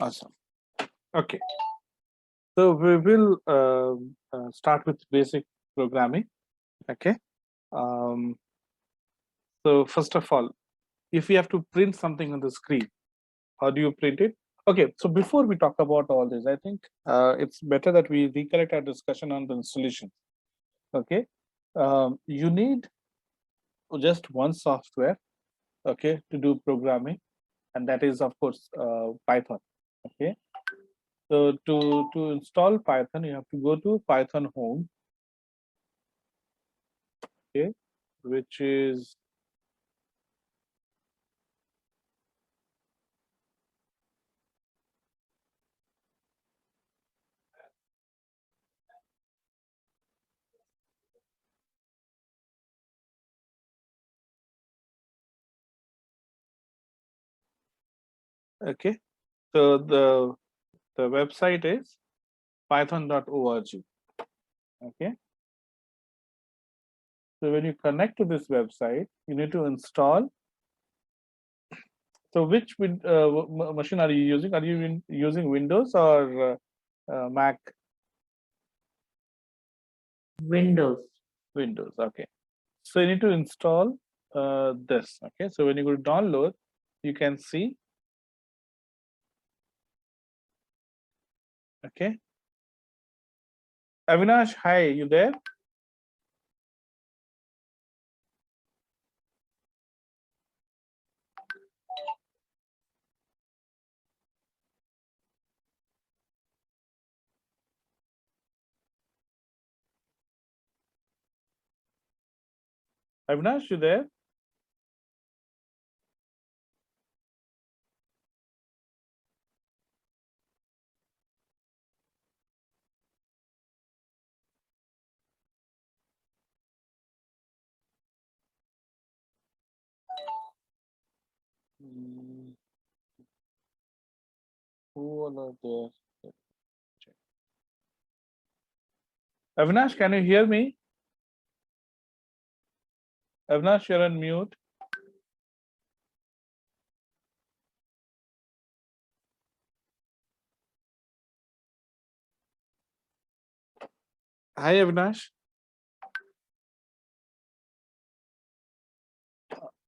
Awesome. Okay. So we will start with basic programming. Okay. So first of all, if you have to print something on the screen, how do you print it? Okay. So before we talk about all this, I think it's better that we recollect our discussion on the installation. Okay. You need just one software, okay, to do programming, and that is of course Python. Okay. So to install Python, you have to go to Python home, okay, which is okay. So the website is python.org. Okay. So when you connect to this website, you need to install. So which machine are you using? Are you using Windows or Mac? Windows. Windows. Okay. So you need to install this. Okay. So when you go to download, you can see. Okay. Avinash, hi, you there? Avinash, you there? Who all are there? Avinash, can you hear me? Avinash, you're on mute. Hi, Avinash.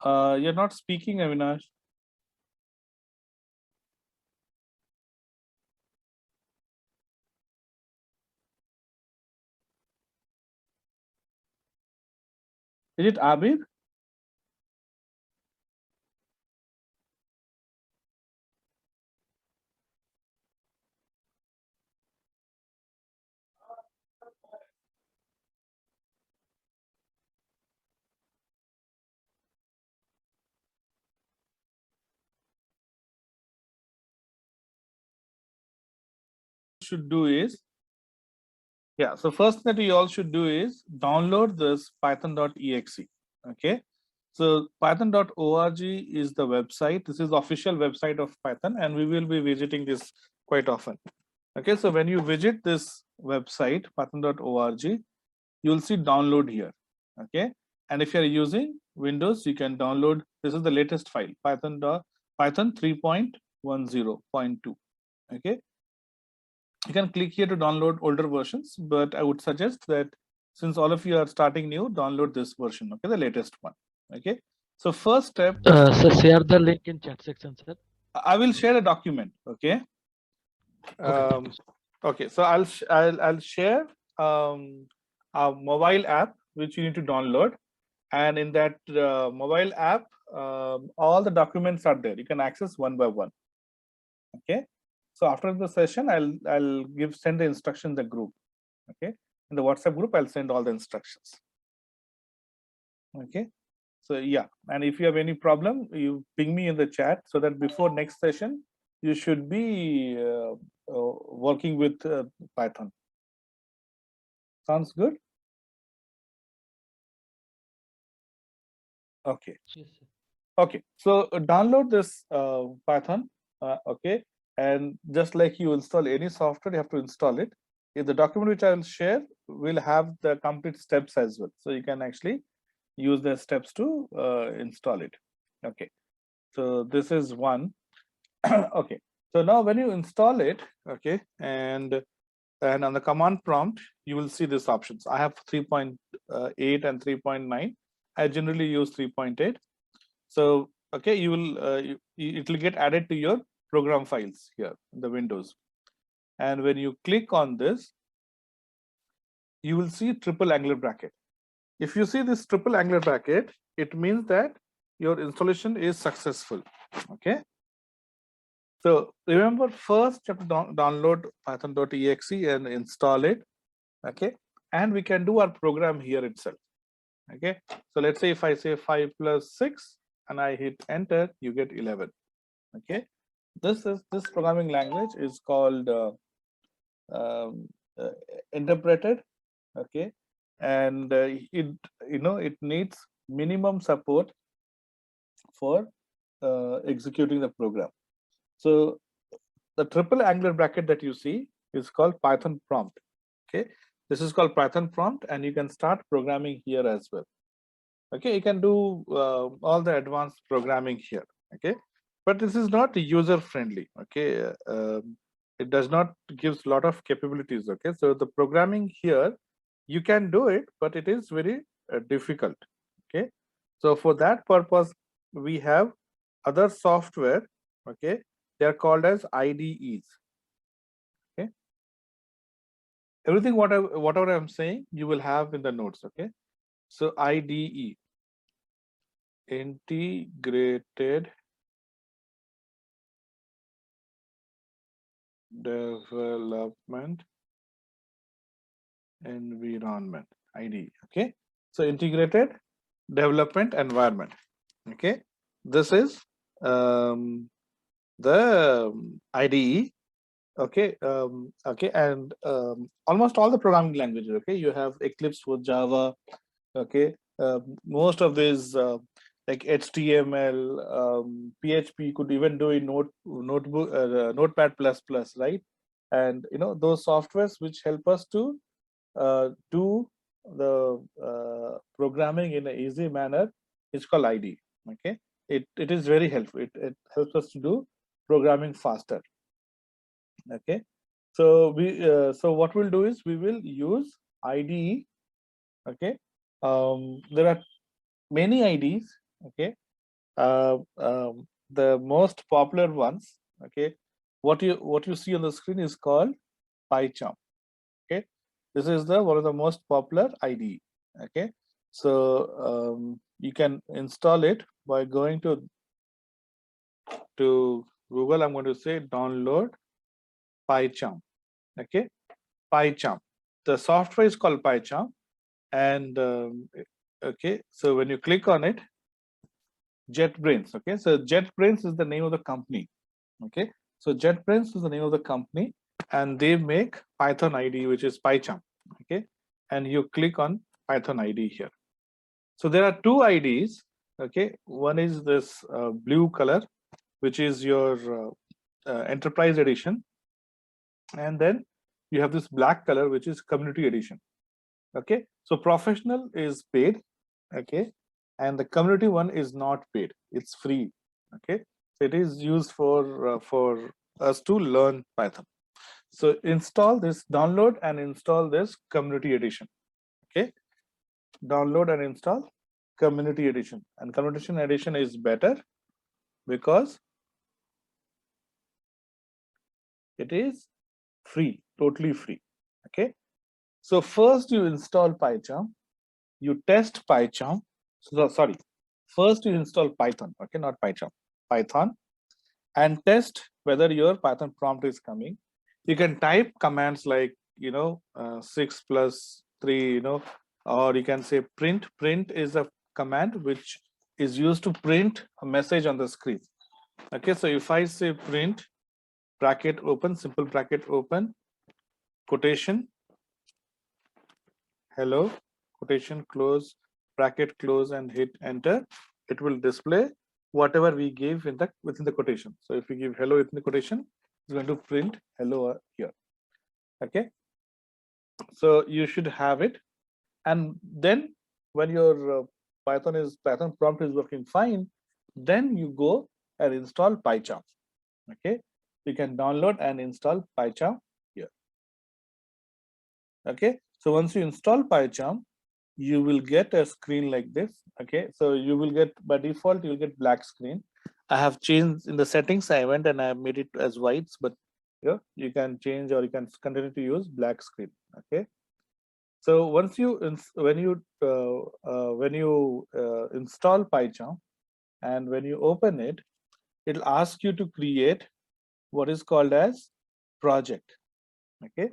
You're not speaking, Avinash. Is it Abid? Should do is, yeah, so first that you all should do is download this python.exe. Okay. So python.org is the website. This is the official website of Python, and we will be visiting this quite often. Okay, so when you visit this website, python.org, you'll see download here. Okay, and if you're using Windows, you can download. This is the latest file, Python 3.10.2. Okay, you can click here to download older versions, but I would suggest that since all of you are starting new, download this version. Okay, the latest one. Okay, so first step. So share the link in chat section, sir. I will share a document. Okay. Okay, so I'll share a mobile app which you need to download, and in that mobile app, all the documents are there. You can access one by one. Okay, so after the session, I'll send the instruction in the group. Okay, in the WhatsApp group, I'll send all the instructions. Okay, so yeah, and if you have any problem, you ping me in the chat so that before next session, you should be working with Python. Sounds good? Okay. Yes, sir. Okay, so download this Python, okay, and just like you install any software, you have to install it. In the document which I will share, will have the complete steps as well. So you can actually use the steps to install it. Okay, so this is one. Okay, So now when you install it, okay, and on the command prompt, you will see these options. I have 3.8 and 3.9. I generally use 3.8. So, okay, you will it will get added to your program files here in the Windows. And when you click on this, you will see triple angular bracket. If you see this triple angular bracket, it means that your installation is successful. Okay. So remember, first you have to download python.exe and install it. Okay. And we can do our program here itself. Okay. So let's say if I say 5 plus 6 and I hit enter, you get 11. Okay. This programming language is called um, uh, interpreted. Okay. And it needs minimum support for executing the program. So the triple angular bracket that you see is called Python prompt. Okay, this is called Python prompt, and you can start programming here as well. Okay, you can do all the advanced programming here. Okay, but this is not user friendly. Okay, it does not gives a lot of capabilities. Okay, so the programming here, you can do it, but it is very difficult. Okay, so for that purpose, we have other software. Okay, they are called as IDEs. Okay, everything whatever I'm saying, you will have in the notes. Okay, so IDE, integrated development environment, IDE. Okay, so integrated development environment. Okay, this is the IDE. Okay, okay, and almost all the programming languages. Okay, you have Eclipse for Java. Okay, most of these like HTML, PHP could even do in Notepad ++, right? And those softwares which help us to do the programming in an easy manner is called IDE. Okay, it is very helpful. It helps us to do programming faster. Okay, so what we'll do is we will use IDE. Okay, there are many IDs. Okay, the most popular ones. Okay, what you see on the screen is called Pycharm. Okay, this is the one of the most popular IDE. Okay, so you can install it by going to Google. I'm going to say download Pycharm. Okay, Pycharm. The software is called Pycharm, and okay, so when you click on it, JetBrains. Okay, so JetBrains is the name of the company. Okay, so JetBrains is the name of the company, and they make Python IDE, which is Pycharm. Okay, and you click on Python IDE here. So there are two IDEs. Okay, one is this blue color, which is your enterprise edition, and then you have this black color, which is community edition. Okay, so professional is paid. Okay, and the community one is not paid, it's free. Okay, so it is used for us to learn Python. So install this, download and install this community edition. Okay, download and install community edition, and community edition is better because it is free, totally free. Okay, so first you install Pycharm, you test Pycharm. So sorry, first you install Python. Okay, not Pycharm, Python, and test whether your Python prompt is coming. You can type commands like 6 plus 3, or you can say print. Print is a command which is used to print a message on the screen. Okay, so if I say print bracket open, simple bracket open, quotation, hello, quotation close, bracket close, and hit enter, it will display whatever we gave within the quotation. So if we give hello within the quotation, it's going to print hello here. Okay, so you should have it, and then when your Python prompt is working fine, then you go and install Pycharm. Okay, you can download and install Pycharm here. Okay, so once you install Pycharm, you will get a screen like this. Okay, so you will get, by default, you'll get black screen. I have changed in the settings. I went and I made it as whites, but yeah, you can change or you can continue to use black screen. Okay, so once you when you install Pycharm and when you open it, it'll ask you to create what is called as project. Okay,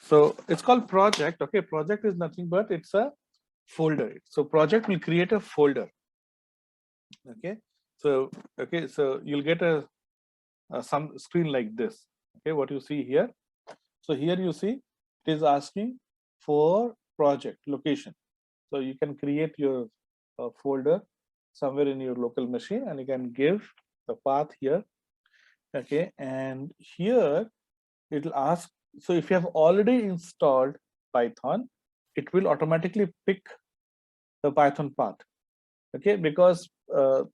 so it's called project. Okay, project is nothing but it's a folder. So project will create a folder. Okay, so you'll get a some screen like this. Okay, what you see here. So here you see it is asking for project location. So you can create your folder somewhere in your local machine, and you can give the path here. Okay, and here it will ask. So if you have already installed Python, it will automatically pick the Python path. Okay, because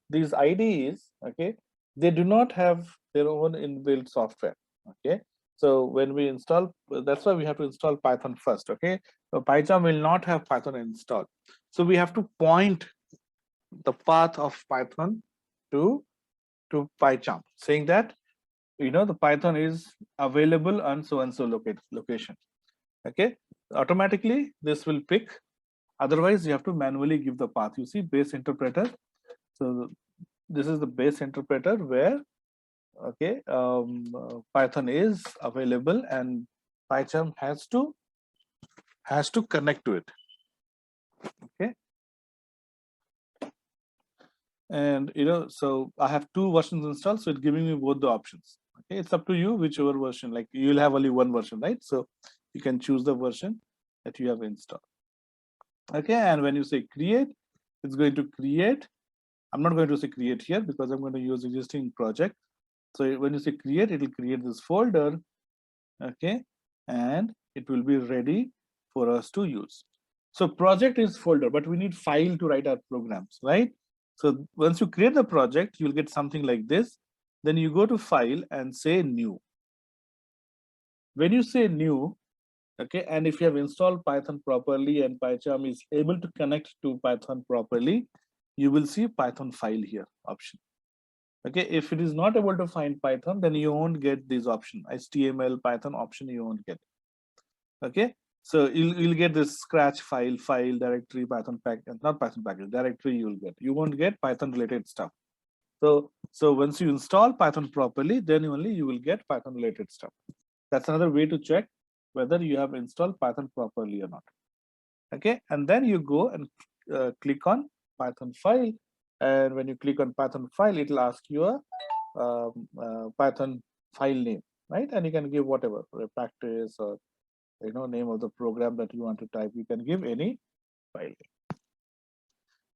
these IDEs, okay, they do not have their own inbuilt software. Okay, so when we install, that's why we have to install Python first. Okay, so Pycharm will not have Python installed, so we have to point the path of Python to Pycharm, saying that the Python is available on so and so location. Okay, automatically this will pick. Otherwise, you have to manually give the path. You see base interpreter. So this is the base interpreter where Python is available and Pycharm has to connect to it. Okay, and so I have two versions installed, so it's giving me both the options. Okay, it's up to you whichever version. Like you'll have only one version, right? So you can choose the version that you have installed. Okay, and when you say create, it's going to create. I'm not going to say create here because I'm going to use existing project. So when you say create, it will create this folder. Okay, and it will be ready for us to use. So project is folder, but we need file to write our programs, right? So once you create the project, you'll get something like this. Then you go to file and say new. When you say new, okay, and if you have installed Python properly and Pycharm is able to connect to Python properly, you will see Python file here option. Okay, if it is not able to find Python, then you won't get this option, HTML Python option you won't get. Okay, so you'll get this scratch file directory Python package, not Python package directory you won't get Python related stuff. So once you install Python properly, then only you will get Python related stuff. That's another way to check whether you have installed Python properly or not. Okay, and then you go and click on Python file, and when you click on Python file, it will ask you a Python file name, right? And you can give whatever, practice or name of the program that you want to type. You can give any file name.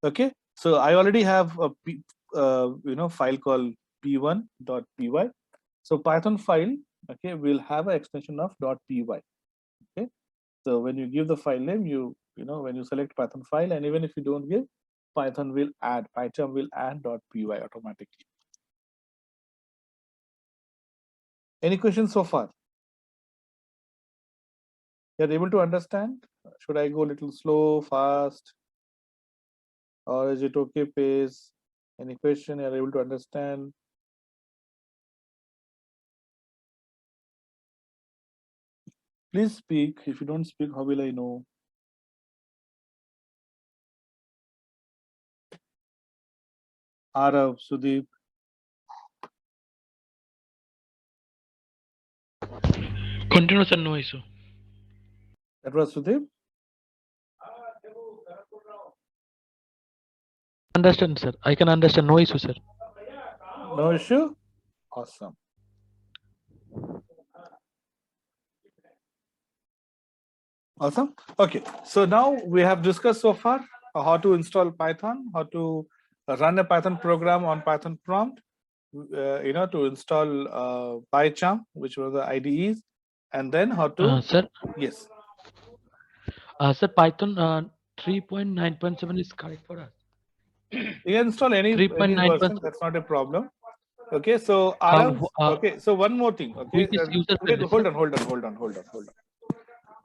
Okay, so I already have a file called p1.py. So Python file, okay, will have an extension of .py. Okay, so when you give the file name, when you select Python file, and even if you don't give, Pycharm will add .py automatically. Any questions so far? You're able to understand? Should I go a little slow, fast, or is it okay pace? Any question you're able to understand? Please speak. If you don't speak, how will I know? Arav, Sudeep. Continue, sir. No issue. That was Sudeep. Understand, sir. I can understand. No issue, sir. No issue? Awesome. Awesome. Okay, so now we have discussed so far how to install Python, how to run a Python program on Python prompt, to install Pycharm, which were the IDEs, and then how to Sir, yes. sir, Python 3.9.7 is correct for us. You can install any version. 3.9.7. That's not a problem. Okay, so Arav, okay, so one more thing. Okay, Which is user wait, friendly, hold sir? on, hold on, hold on, hold on, hold on.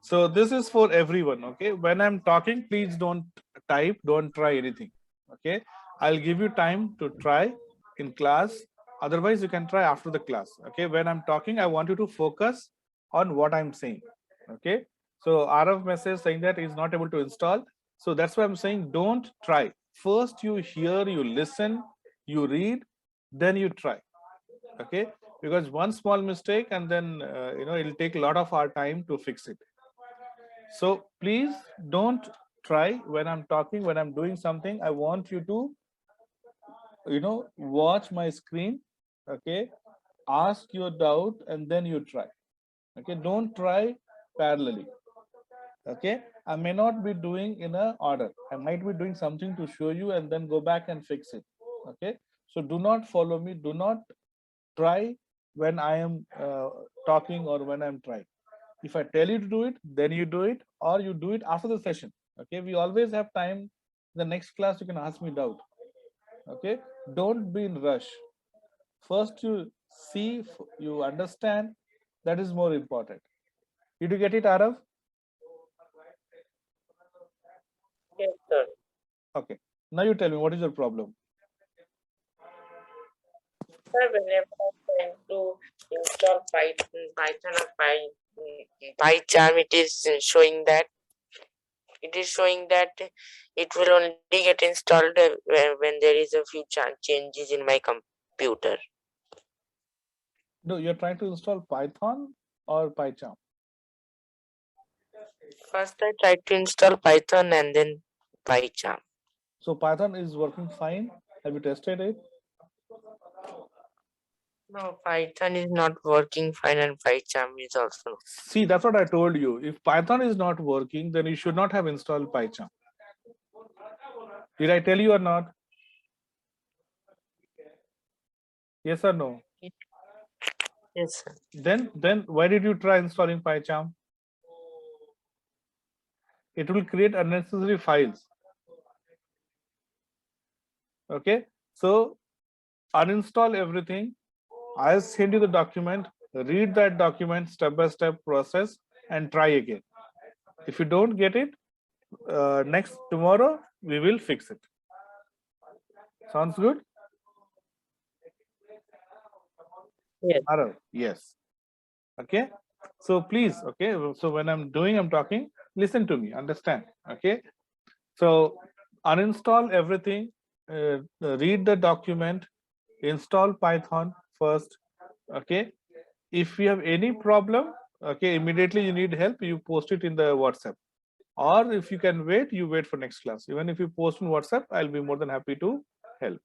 So this is for everyone. Okay, when I'm talking, please don't type, don't try anything. Okay, I'll give you time to try in class. Otherwise, you can try after the class. Okay, when I'm talking, I want you to focus on what I'm saying. Okay, so Arav message saying that he's not able to install. So that's why I'm saying don't try. First, you hear, you listen, you read, then you try. Okay, because one small mistake and then it'll take a lot of our time to fix it. So please don't try when I'm talking, when I'm doing something. I want you to watch my screen. Okay, ask your doubt and then you try. Okay, don't try parallelly. Okay, I may not be doing in a order. I might be doing something to show you and then go back and fix it. Okay, so do not follow me, do not try when I am talking or when I'm trying. If I tell you to do it, then you do it, or you do it after the session. Okay, we always have time. The next class you can ask me doubt. Okay, don't be in rush. First you see, you understand. That is more important. Did you get it, Arav? Yes, sir. Okay, now you tell me what is your problem. Sir, whenever I'm trying to install Python or Pycharm, it is showing that it will only get installed when there is a few changes in my computer. No, you're trying to install Python or Pycharm. First, I tried to install Python and then Pycharm. So Python is working fine. Have you tested it? No, Python is not working fine and Pycharm is also not. See, that's what I told you. If Python is not working, then you should not have installed Pycharm. Did I tell you or not? Yes or no? Yes, sir. Then why did you try installing Pycharm? It will create unnecessary files. Okay, so uninstall everything. I'll send you the document. Read that document step by step process and try again. If you don't get it, next tomorrow we will fix it. Sounds good? Yes. Arav, yes. Okay, so please, okay, so when I'm talking, listen to me, understand. Okay, so uninstall everything, read the document, install Python first. Okay, if you have any problem, okay, immediately you need help, you post it in the WhatsApp, or if you can wait, you wait for next class. Even if you post in WhatsApp, I'll be more than happy to help.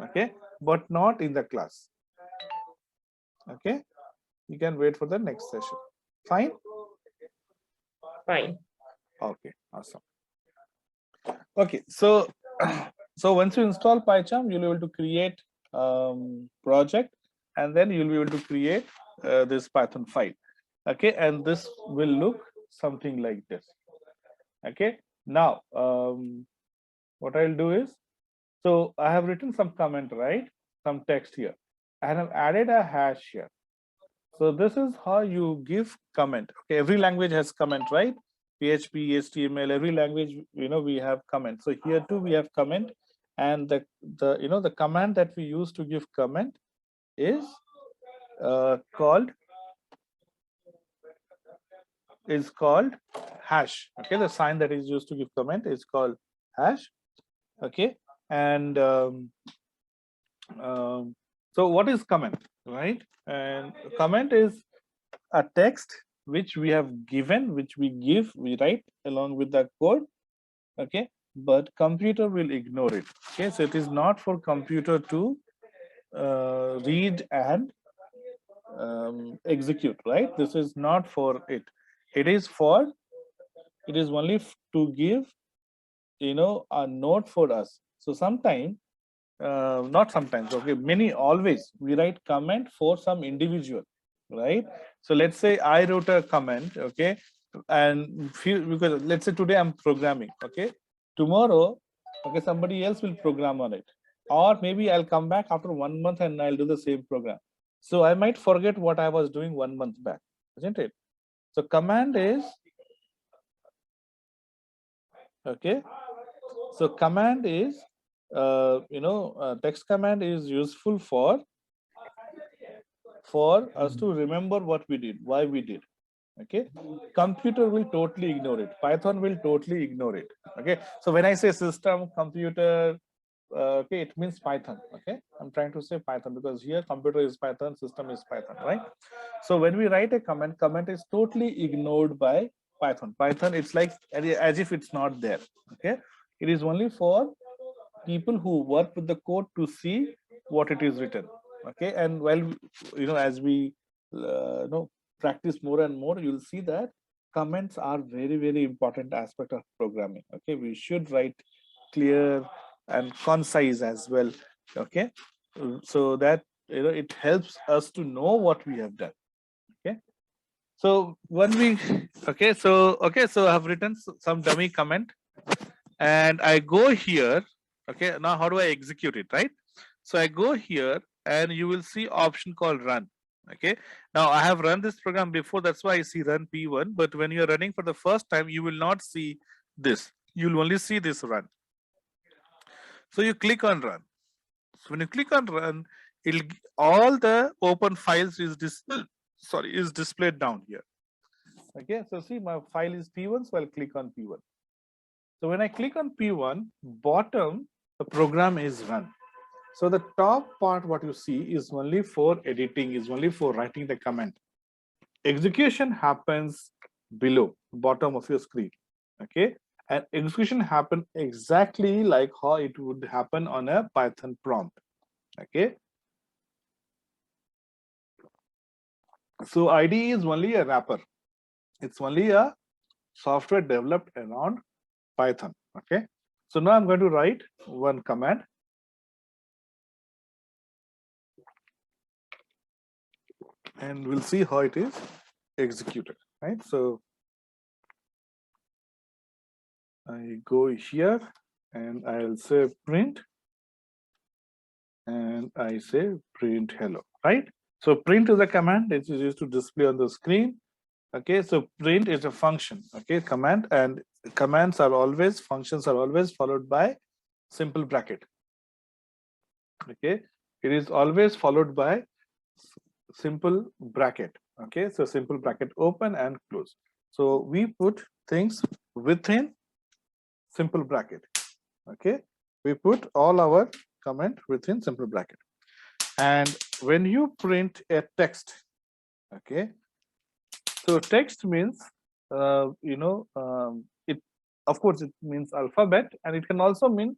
Okay, but not in the class. Okay, you can wait for the next session. Fine. Fine. Okay, awesome. Okay, so so once you install Pycharm, you'll be able to create project, and then you'll be able to create this Python file. Okay, and this will look something like this. Okay, now what I'll do is, so I have written some comment, right? Some text here. I have added a hash here. So this is how you give comment. Okay, every language has comment, right? PHP, HTML, every language, we have comment. So here too we have comment, and the command that we use to give comment is called hash. Okay, the sign that is used to give comment is called hash. Okay, and so what is comment, right? And comment is a text which we have given, which we write along with the code. Okay, but computer will ignore it. Okay, so it is not for computer to read and execute, right? This is not for it. It is only to give a note for us. So sometimes, not sometimes, okay, always we write comment for some individual, right? So let's say I wrote a comment, okay, and because let's say today I'm programming, okay, tomorrow, okay, somebody else will program on it. or maybe I'll come back after 1 month and I'll do the same program. So I might forget what I was doing 1 month back, isn't it? So command is, okay. So command is, text command is useful for us to remember what we did, why we did. Okay, computer will totally ignore it. Python will totally ignore it. Okay, so when I say system, computer, okay, it means Python. Okay, I'm trying to say Python because here computer is Python, system is Python, right? So when we write a comment is totally ignored by Python. Python, it's like as if it's not there. Okay, it is only for people who work with the code to see what it is written. Okay, and while as we practice more and more, you'll see that comments are very important aspect of programming. Okay, we should write clear and concise as well. Okay, so that it helps us to know what we have done. Okay, so when we so I've written some dummy comment and I go here. Okay, now how do I execute it, right? So I go here and you will see option called run. Okay, now I have run this program before, that's why I see run P1, but when you're running for the first time, you will not see this. You'll only see this run. So you click on run. So when you click on run, all the open files is displayed down here. Okay, so see my file is P1, so I'll click on P1. So when I click on P1, bottom, the program is run. So the top part, what you see is only for editing, is only for writing the comment. Execution happens below, bottom of your screen. Okay, and execution happen exactly like how it would happen on a Python prompt. Okay, so IDE is only a wrapper. It's only a software developed around Python. Okay, so now I'm going to write one command. And we'll see how it is executed, right? So I go here and I'll say print, and I say print hello, right? So print is a command that is used to display on the screen. Okay, so print is a function, okay, command, and functions are always followed by simple bracket. Okay, it is always followed by simple bracket. Okay, so simple bracket open and close. So we put things within simple bracket. Okay, we put all our comment within simple bracket. And when you print a text, okay, so text means it, of course, it means alphabet, and it can also mean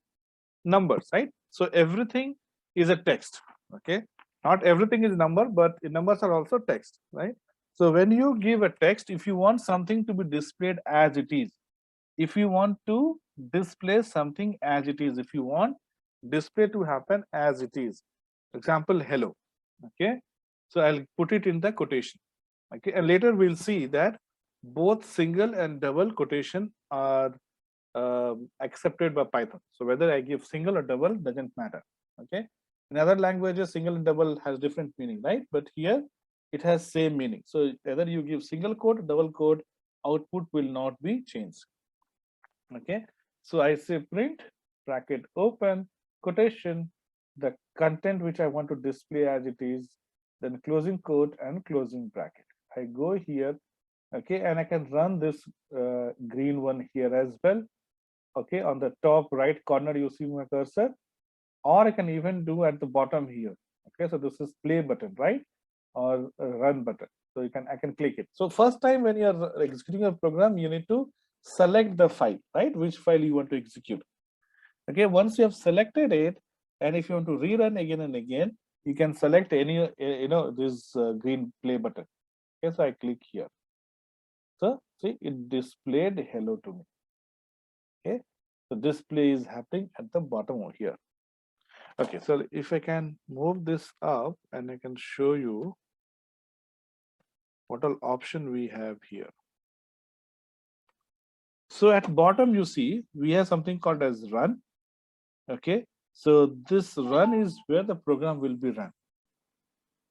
numbers, right? So everything is a text. Okay, not everything is number, but numbers are also text, right? So when you give a text, if you want something to be displayed as it is, if you want to display something as it is, if you want display to happen as it is, example hello, okay, so I'll put it in the quotation. Okay, and later we'll see that both single and double quotation are accepted by Python. So whether I give single or double doesn't matter. Okay, in other languages single and double has different meaning, right? But here it has same meaning. So whether you give single quote, double quote, output will not be changed. Okay, so I say print bracket open quotation, the content which I want to display as it is, then closing quote and closing bracket. I go here, okay, and I can run this green one here as well. Okay, on the top right corner you see my cursor, or I can even do at the bottom here. Okay, so this is play button, right, or run button. So I can click it. So first time when you're executing a program, you need to select the file, right, which file you want to execute. Okay, once you have selected it, and if you want to rerun again and again, you can select any this green play button. Okay, so I click here. So see, it displayed hello to me. Okay, so display is happening at the bottom over here. Okay, so if I can move this up and I can show you what all option we have here. So at bottom you see we have something called as run. Okay, So this run is where the program will be run.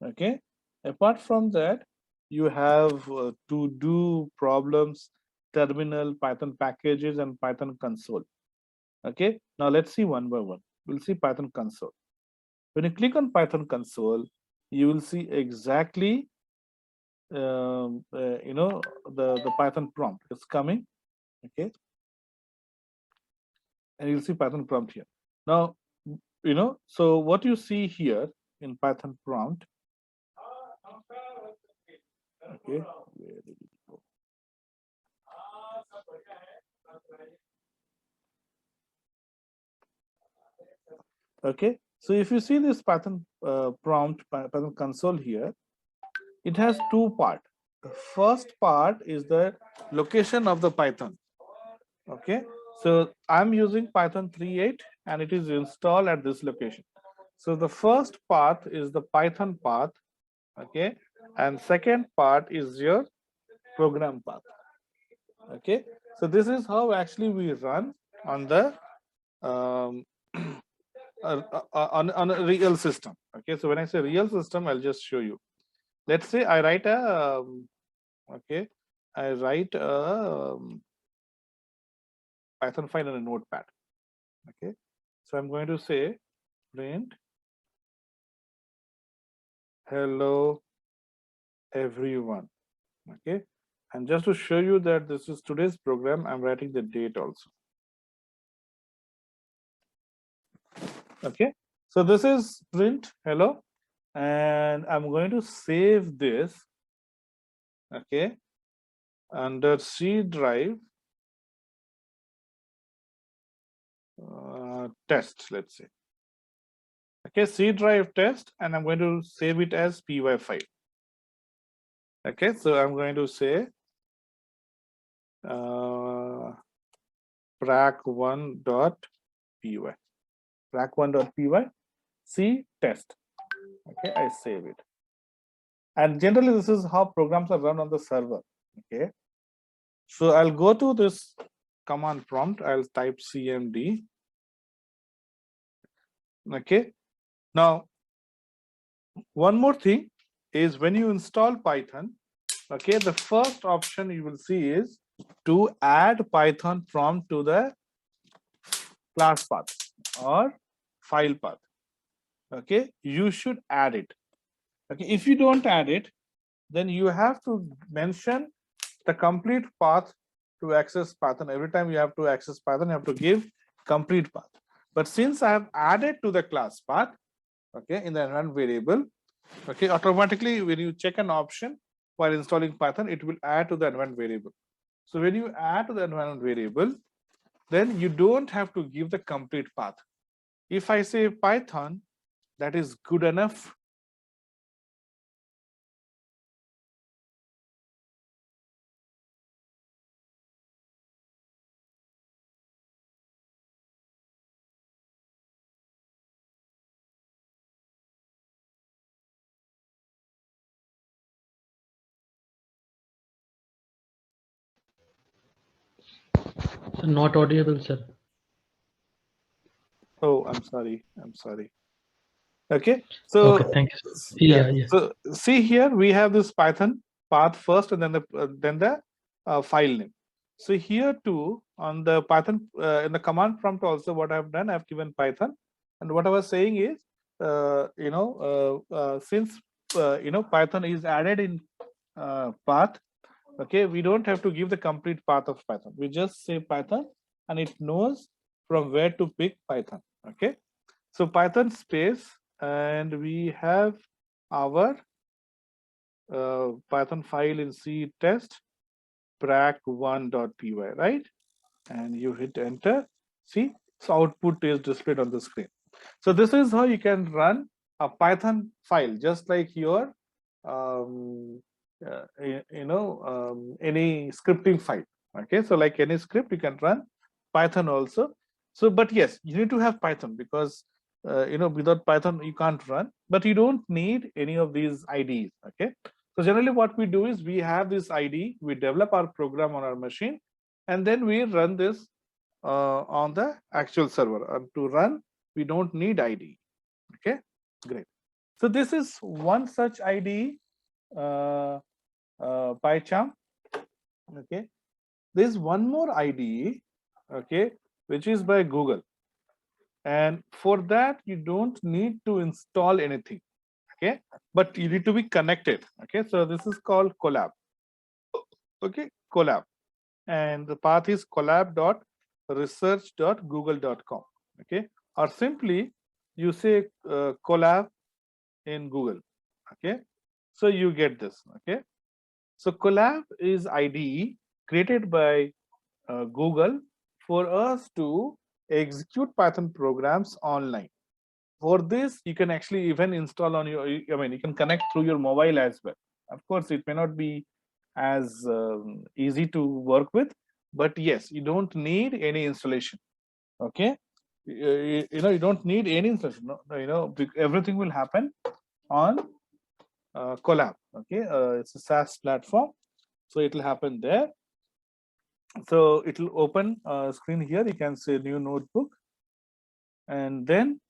Okay. Apart from that, you have to do problems, terminal, Python packages, and Python console. Okay. Now let's see one by one. We'll see Python console. When you click on Python console, you will see exactly the Python prompt is coming. Okay. And you'll see Python prompt here. Now, so what you see here in Python prompt, okay, where did it go? Okay, so if you see this Python prompt, Python console here, it has two parts. The first part is the location of the Python. Okay, so I'm using Python 3.8 and it is installed at this location. So the first path is the Python path, okay, and second part is your program path. Okay, so this is how actually we run on the on a real system. Okay, so when I say real system, I'll just show you. Let's say I write a I write a Python file in a notepad. Okay, so I'm going to say print hello everyone. Okay, and just to show you that this is today's program, I'm writing the date also. Okay, so this is print hello, and I'm going to save this, okay, under C drive test, let's say. Okay, C drive test, and I'm going to save it as py file. Okay, so I'm going to say prac1.py, prac1.py, C test. Okay, I save it. And generally, this is how programs are run on the server. Okay, so I'll go to this command prompt. I'll type cmd. Okay, now one more thing is when you install Python, okay, the first option you will see is to add Python prompt to the class path or file path. Okay, you should add it. Okay, if you don't add it, then you have to mention the complete path to access Python. Every time you have to access Python, you have to give complete path. But since I have added to the class path, okay, in the environment variable, okay, automatically when you check an option while installing Python, it will add to the environment variable. So when you add to the environment variable, then you don't have to give the complete path. If I say Python, that is good enough. Sir, not audible, sir. Oh, I'm sorry. I'm sorry. Okay, so Okay, thank you, sir. Yeah. So see here we have this Python path first, and then the file name. So here too on the Python in the command prompt also, what I've done, I've given Python, and what I was saying is, since Python is added in path, okay, we don't have to give the complete path of Python. We just say Python, and it knows from where to pick Python. Okay, so Python space, and we have our Python file in C test prac1.py, right? And you hit enter. See, so output is displayed on the screen. So this is how you can run a Python file, just like your any scripting file. Okay, so like any script, you can run Python also. So, but yes, you need to have Python, because without Python you can't run, but you don't need any of these IDEs. Okay, so generally what we do is we have this IDE, we develop our program on our machine, and then we run this on the actual server. And to run, we don't need IDE. Okay, great. So this is one such IDE, Pycharm. Okay, there's one more IDE, okay, which is by Google, and for that you don't need to install anything. Okay, but you need to be connected. Okay, so this is called Collab. Okay, Collab, and the path is collab.research.google.com. Okay, or simply you say Collab in Google. Okay, so you get this. Okay, so Collab is IDE created by Google for us to execute Python programs online. For this, you can actually even install on your, I mean, you can connect through your mobile as well. Of course, it may not be as easy to work with, but yes, you don't need any installation. Okay, you don't need any installation. No, everything will happen on Collab. Okay, it's a SaaS platform, so it will happen there. So it will open a screen here. You can say new notebook, and then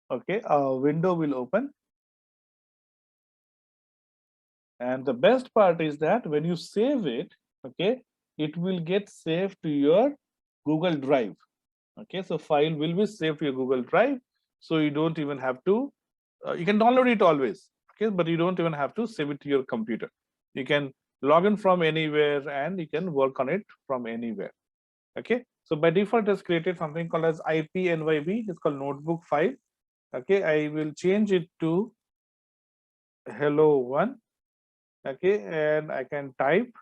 okay, a window will open. And the best part is that when you save it, okay, it will get saved to your Google Drive. Okay, so file will be saved to your Google Drive, so you don't even have to. You can download it always, okay, but you don't even have to save it to your computer. You can log in from anywhere and you can work on it from anywhere. Okay, so by default it's created something called as IPNYB. It's called notebook file. Okay, I will change it to hello1. Okay, and I can type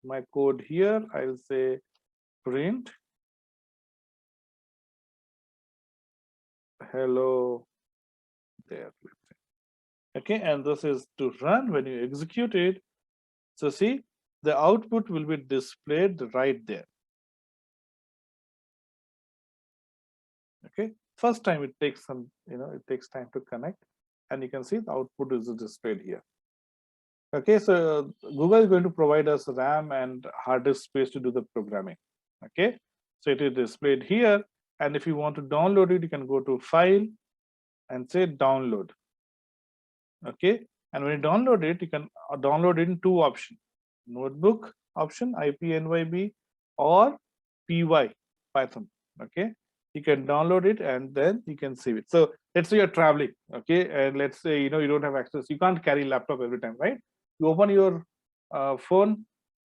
my code here. I'll say print hello there. Okay, and this is to run. When you execute it, so see, the output will be displayed right there. Okay, first time it takes some, it takes time to connect, and you can see the output is displayed here. Okay, so Google is going to provide us RAM and hard disk space to do the programming. Okay, so it is displayed here, and if you want to download it, you can go to File and say Download. Okay, and when you download it, you can download it in two options: Notebook option, IPNYB, or PY, Python. Okay, you can download it and then you can save it. So let's say you're traveling, okay, and let's say you don't have access, you can't carry laptop every time, right? You open your phone,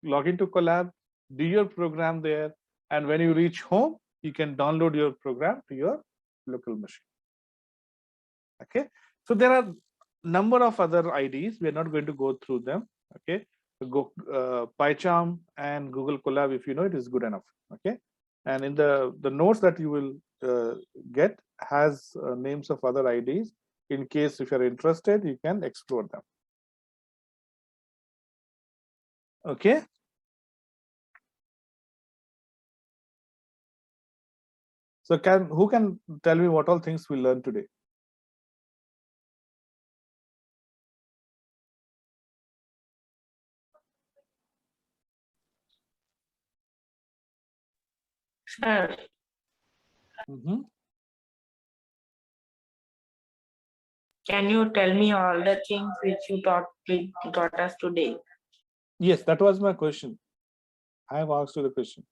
log into Collab, do your program there, and when you reach home, you can download your program to your local machine. Okay, so there are number of other IDs. We are not going to go through them. Okay, go Pycharm and Google Colab, if you know it, is good enough. Okay, and in the notes that you will get has names of other IDs. In case if you're interested, you can explore them. Okay. So who can tell me what all things we learned today? Sure. Can you tell me all the things which you taught us today? Yes, that was my question. I have asked you the question.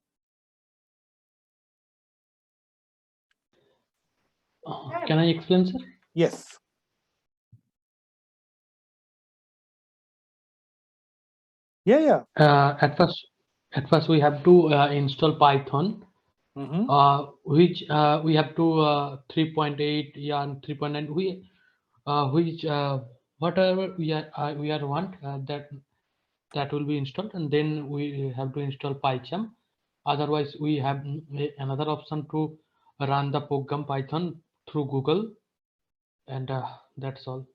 Can I explain, sir? Yes. Yeah. At first we have to install Python, which we have to 3.8 and 3.9. Which whatever we are want that will be installed, and then we have to install Pycharm. Otherwise, we have another option to run the program Python through Google, and that's all.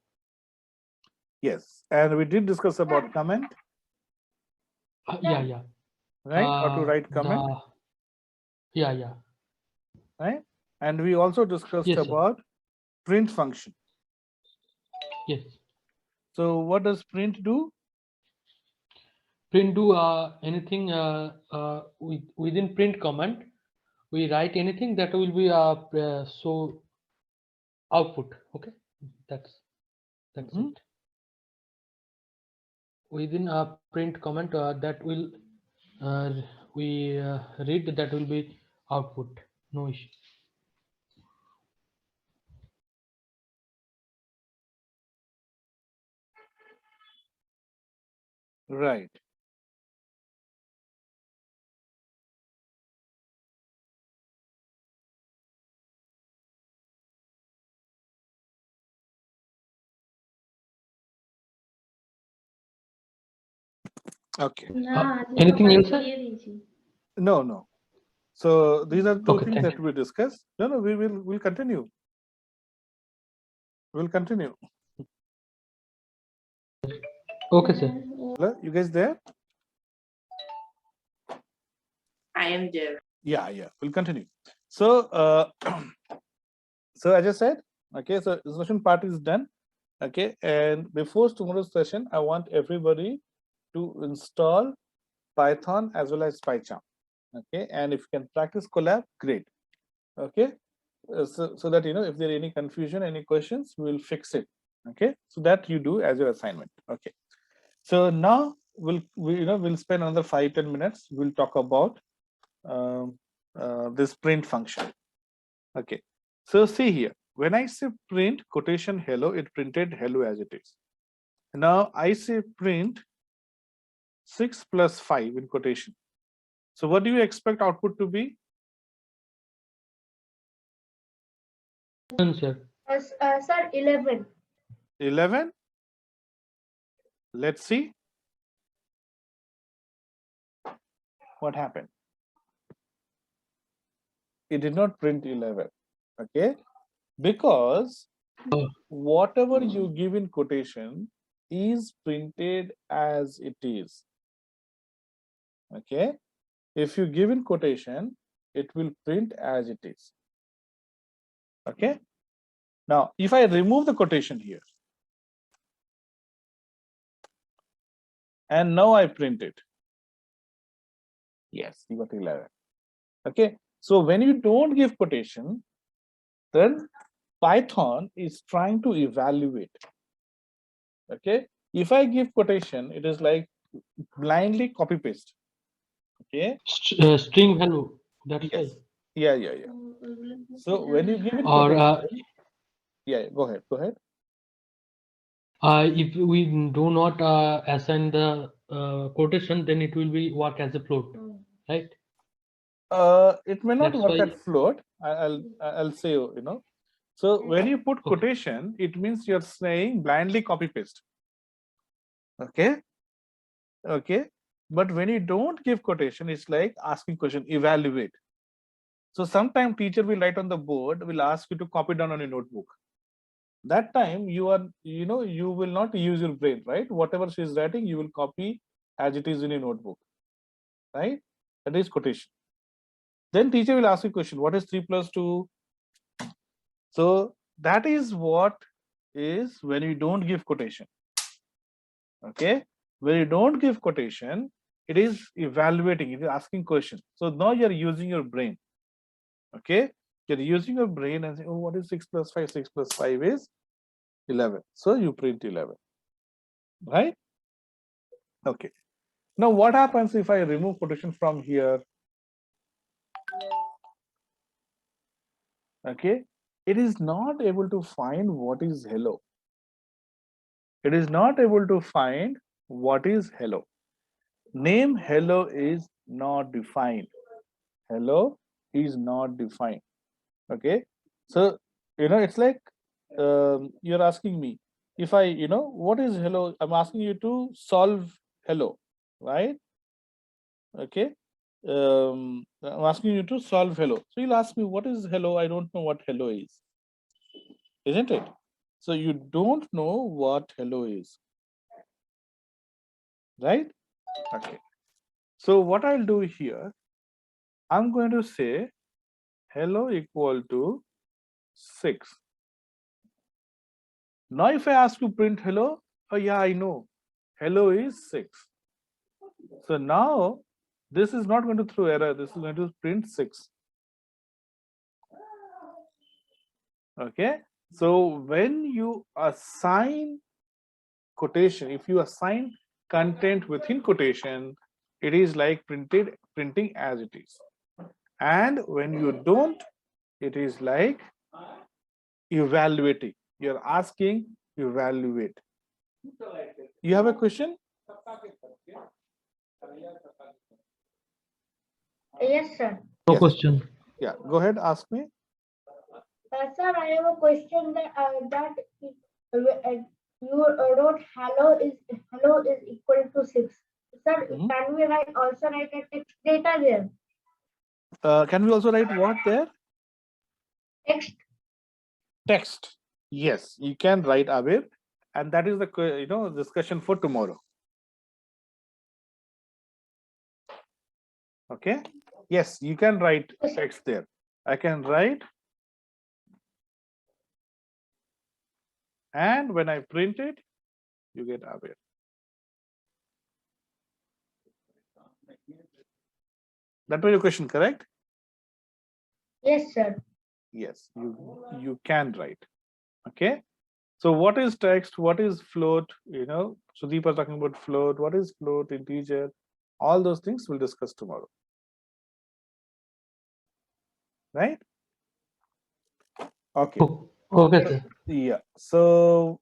Yes, and we did discuss about comment. Yeah. Right, or to write comment. Yeah. Right, and we also discussed about print function. Yes. So what does print do? Print do anything within print command. we write anything that will be so output. Okay, that's Mhm. it. Within a print comment that will uh, we read, that will be output. No issue. Right. Okay. Anything else, sir? No, no. So these are two Okay, things thank that we discussed. No, no, we'll continue. We'll continue. Okay, sir. Hello, you guys there? I am there. Yeah, yeah. We'll continue. So, so as I said, okay. So the session part is done. Okay, and before tomorrow's session, I want everybody to install Python as well as Pycharm. Okay, and if you can practice collab, great. Okay, so that you know if there are any confusion, any questions, we will fix it. Okay, so that you do as your assignment. Okay, so now we'll spend another 5-10 minutes. We'll talk about this print function. Okay, so see here, when I say print quotation hello, it printed hello as it is. Now I say print 6 plus 5 in quotation. So what do you expect output to be? Sir. Sir, 11. 11. Let's see what happened. It did not print 11. Okay, because whatever you give in quotation is printed as it is. Okay, if you give in quotation, it will print as it is. Okay, now if I remove the quotation here and now I print it, yes, you got 11. Okay, so when you don't give quotation, then Python is trying to evaluate. Okay, if I give quotation, it is like blindly copy paste. Okay, String value. That's yes, why. yeah. So when you give it Or quotation, yeah, go ahead. if we do not assign the quotation, then it will be work as a float, right? It may not That's work why. at float. I'll say, you know. So when you put Okay. quotation, it means you're saying blindly copy paste. Okay. Okay. But when you don't give quotation, it's like asking question, evaluate. So sometime teacher will write on the board, will ask you to copy down on your notebook. That time you are, you will not use your brain, right? Whatever she is writing, you will copy as it is in your notebook, right? That is quotation. Then teacher will ask you question, what is 3 plus 2? So that is what is when you don't give quotation. Okay, when you don't give quotation, it is evaluating, it is asking question. So now you're using your brain. Okay, you're using your brain and say, oh, what is 6 plus 5? 6 plus 5 is 11. So you print 11, right? Okay, now what happens if I remove quotation from here? Okay, it is not able to find what is hello. It is not able to find what is hello. Name hello is not defined. Hello is not defined. Okay, so it's like you're asking me if I what is hello. I'm asking you to solve hello, right? Okay, I'm asking you to solve hello. So you'll ask me what is hello. I don't know what hello is, isn't it? So you don't know what hello is, right? Okay, so what I'll do here, I'm going to say hello equal to 6. Now if I ask you print hello, oh yeah, I know hello is 6. So now this is not going to throw error, this is going to print 6. Okay. So when you assign quotation, if you assign content within quotation, it is like printing as it is. And when you don't, it is like evaluating. You're asking, evaluate. You have a question? Yes, sir. No Yes. question. Yeah, go ahead, ask me. Sir, I have a question that you wrote hello is equal to 6. Sir, Mhm. can we also write a text data there? Can we also write what there? Text. Text. Yes, you can write Abir, and that is the discussion for tomorrow. Okay. Yes, you can write text there. I can write, and when I print it, you get Abir. That was your question, correct? Yes, sir. Yes, you can write. Okay. So what is text? What is float? Sudeep was talking about float. What is float, integer? All those things we'll discuss tomorrow. Right? Okay. Okay, sir. Yeah. So